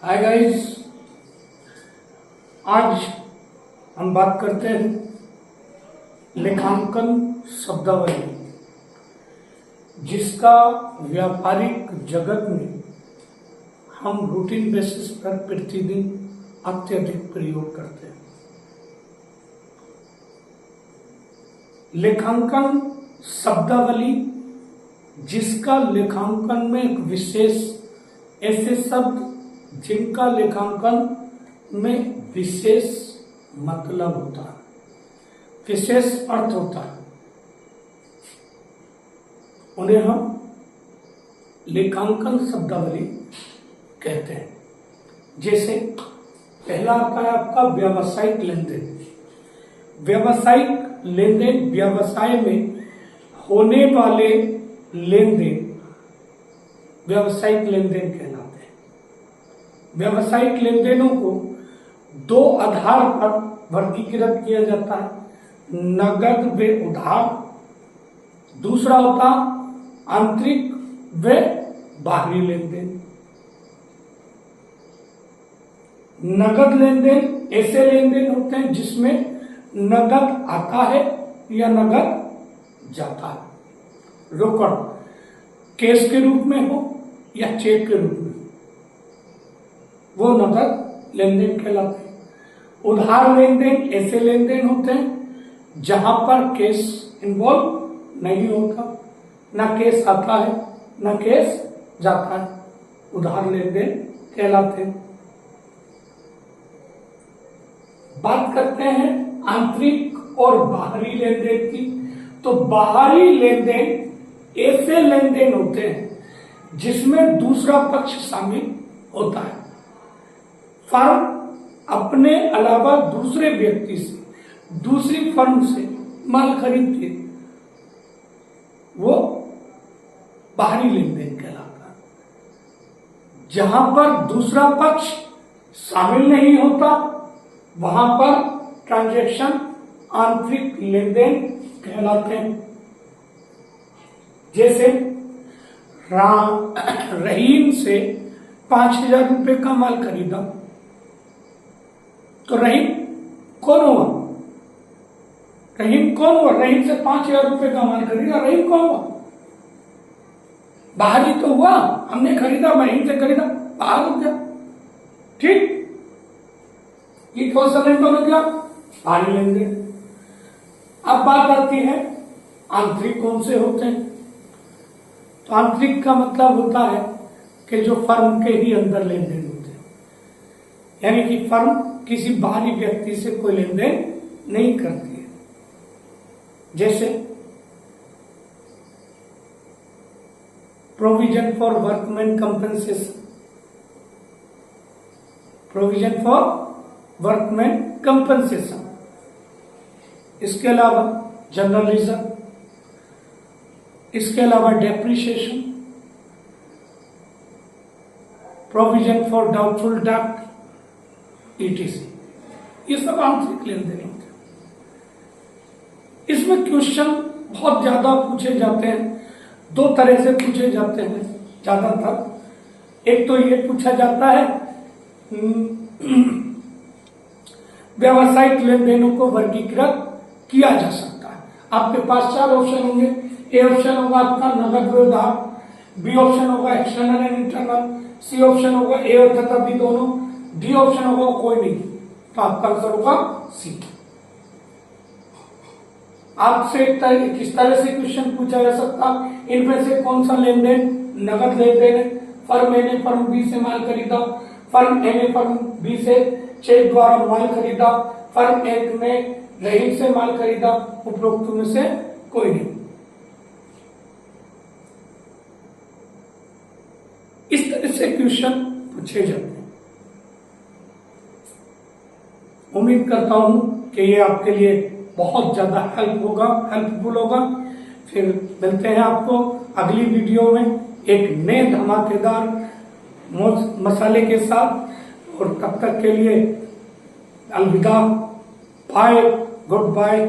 Hi guys, आज हम बात करते हैं लेखांकन शब्दावली, जिसका व्यापारिक जगत में हम रूटीन बेसिस पर प्रतिदिन अत्यधिक प्रयोग करते हैं। लेखांकन शब्दावली, जिसका लेखांकन में एक विशेष ऐसे शब्द जिनका लेखांकन में विशेष मतलब होता है, विशेष अर्थ होता है, उन्हें हम लेखांकन शब्दावली कहते हैं। जैसे पहला आता है आपका व्यावसायिक लेन देन। व्यावसायिक लेन देन व्यवसाय में होने वाले लेन देन व्यावसायिक लेन देन कहलाते हैं। व्यावसायिक लेन देनों को दो आधार पर वर्गीकृत किया जाता है, नगद व उधार। दूसरा होता आंतरिक व बाहरी लेन देन। नगद लेन देन ऐसे लेन देन होते हैं जिसमें नगद आता है या नगद जाता है, रोकड़ कैश के रूप में हो या चेक के रूप में, वो नगद लेन देन कहलाते हैं। उधार लेन देन ऐसे लेन देन होते हैं जहां पर कैश इन्वॉल्व नहीं होता, ना कैश आता है ना कैश जाता है, उधार लेन देन कहलाते हैं। बात करते हैं आंतरिक और बाहरी लेन देन की। तो बाहरी लेन देन ऐसे लेन देन होते हैं जिसमें दूसरा पक्ष शामिल होता है। फर्म अपने अलावा दूसरे व्यक्ति से, दूसरी फर्म से माल खरीदती है, वो बाहरी लेन देन कहलाता है। जहां पर दूसरा पक्ष शामिल नहीं होता, वहां पर ट्रांजैक्शन आंतरिक लेन देन कहलाते हैं। जैसे रहीम से 5,000 रुपए का माल खरीदा, तो रहीम कौन हुआ? रहीम कौन हुआ? रहीम से 5,000 रुपए का माल खरीदा, रहीम कौन हुआ? बाहरी तो हुआ, हमने खरीदा, रहीम से खरीदा, बाहर हो गया। ठीक, ये कौन सा लेन देन हो गया? बाहरी लेन देन। अब बात आती है आंतरिक कौन से होते हैं। तो आंतरिक का मतलब होता है कि जो फर्म के ही अंदर लेन देन होते हैं, यानी कि फर्म किसी बाहरी व्यक्ति से कोई लेन देन नहीं करती है। जैसे provision for workman compensation, provision for workman compensation. इसके अलावा जनरल रिजर्व, इसके अलावा डेप्रिसिएशन, प्रोविजन फॉर डाउटफुल डेब्ट, ईटीसी, ये सब आंतरिक लेन देन होते हैं। इसमें क्वेश्चन बहुत ज्यादा पूछे जाते हैं, दो तरह से पूछे जाते हैं ज्यादातर। एक तो ये पूछा जाता है व्यावसायिक लेन देनों को वर्गीकृत किया जा सकता है। आपके पास 4 ऑप्शन होंगे। ए ऑप्शन होगा आपका नगद व उधार, बी ऑप्शन होगा external and internal, C option होगा ए और तथा बी दोनों, डी ऑप्शन होगा कोई नहीं। तो आपका आंसर होगा सी। आपसे किस तरह से क्वेश्चन पूछा जा सकता, इनमें से कौन सा लेन देन नगद लेन देन है? फर्म ए ने फर्म बी से माल खरीदा, फर्म ए ने फर्म बी से चेक द्वारा माल खरीदा, फर्म ए ने रहीम से माल खरीदा, उपरोक्त में से कोई नहीं। इस तरह से क्वेश्चन पूछे जाते हैं। उम्मीद करता हूं कि ये आपके लिए बहुत ज्यादा हेल्पफुल होगा। फिर मिलते हैं आपको अगली वीडियो में एक नए धमाकेदार मसाले के साथ, और तब तक के लिए अलविदा, बाय, गुड बाय।